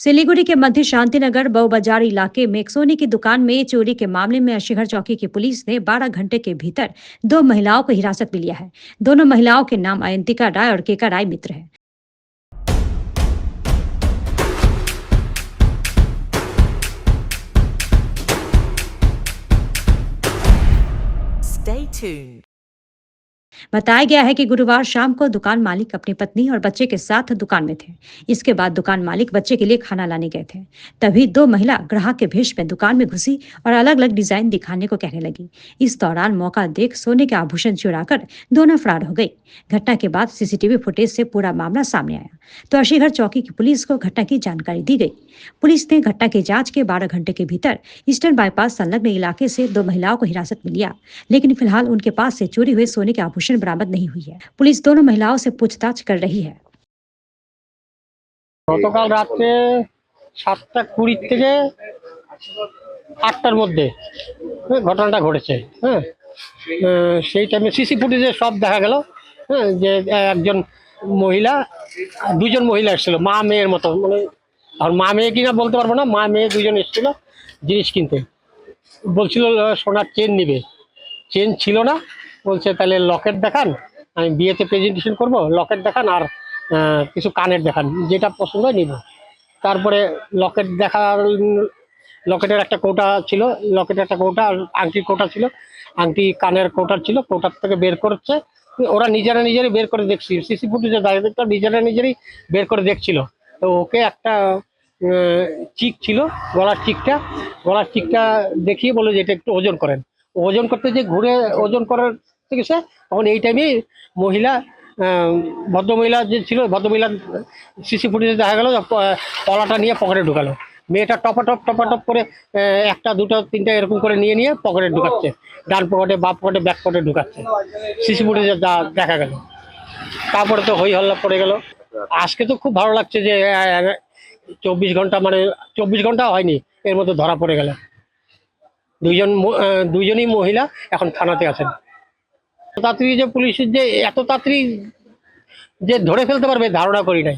सिलीगुड़ी के मध्य शांतिनगर बऊ बाजार इलाके में एक सोने की दुकान में चोरी के मामले में अशीगढ़ चौकी की पुलिस ने 12 घंटे के भीतर 2 महिलाओं को हिरासत में लिया है। दोनों महिलाओं के नाम अयंतिका राय और केका राय मित्र है। Stay tuned. बताया गया है कि गुरुवार शाम को दुकान मालिक अपनी पत्नी और बच्चे के साथ दुकान में थे। इसके बाद दुकान मालिक बच्चे के लिए खाना लाने गए थे। तभी 2 महिला ग्राहक के भेष में दुकान में घुसी और अलग अलग डिजाइन दिखाने को कहने लगी। इस दौरान मौका देख सोने के आभूषण चुराकर दोनों फरार हो गई। घटना के बाद सीसीटीवी फुटेज से पूरा मामला सामने आया तो अशीगढ़ चौकी की पुलिस को घटना की जानकारी दी गई। पुलिस ने घटना की जांच के 12 घंटे के भीतर ईस्टर्न बाईपास संलग्न इलाके से 2 महिलाओं को हिरासत में लिया, लेकिन फिलहाल उनके पास से चोरी हुए सोने के आभूषण बरामद नहीं हुई है। पुलिस दोनों महिलाओं से पूछताछ कर रही है। গতকাল রাতে 7:20 থেকে 8টার মধ্যে ঘটনাটা ঘটেছে। সেই টাইমে সিসি ফুটেজে সব দেখা গেল যে একজন মহিলা, দুজন মহিলা এসেছিল, মা মেয়ের মতো, মানে আর মা মেয়ে কিনা বলতে পারবো না, মা মেয়ে দুজন এসেছিল জিনিস কিনতে। বলছিল সোনার চেন নিবে, চেন ছিল না, বলছে তাহলে লকেট দেখান, আমি বিয়েতে প্রেজেন্টেশন করব, লকেট দেখান আর কিছু কানের দেখান, যেটা পছন্দ হয় নিব। তারপরে লকেট দেখার, লকেটের একটা কৌটা ছিল, লকেটের একটা কৌটা আর আংটির কৌটা ছিল, আংটি কানের কৌটার ছিল, কৌটার থেকে বের করছে। ওরা নিজেরাই বের করে দেখছি, সিসি ফুটেজে ডাইরেক্টর নিজেরাই বের করে দেখছিল। তো ওকে একটা চিক ছিল, গলার চিকটা দেখিয়ে বলে যে এটা একটু ওজন করেন। ওজন করতে যে ঘুরে ওজন করার গেছে, তখন এই টাইমে মহিলা, ভদ্রমহিলা যে ছিল, ভদ্রমহিলা সিসি ফুটেজে দেখা গেল পলাটা নিয়ে পকেটে ঢুকালো। মেয়েটা টপাটপ করে একটা দুটো তিনটা এরকম করে নিয়ে পকেটে ঢুকাচ্ছে, ডান পকেটে বা পকেটে ব্যাক পকেটে ঢুকাচ্ছে, সিসি ফুটেজে যা দেখা গেল। তারপরে তো হই হল্লা পড়ে গেল। আজকে তো খুব ভালো লাগছে যে 24 ঘন্টা, মানে 24 ঘন্টা হয়নি, এর মধ্যে ধরা পড়ে গেল। দুইজনই মহিলা এখন থানাতে আছেন। তাড়াতাড়ি যে পুলিশের যে এত তাড়াতাড়ি যে ধরে ফেলতে পারবে ধারণা করি নাই।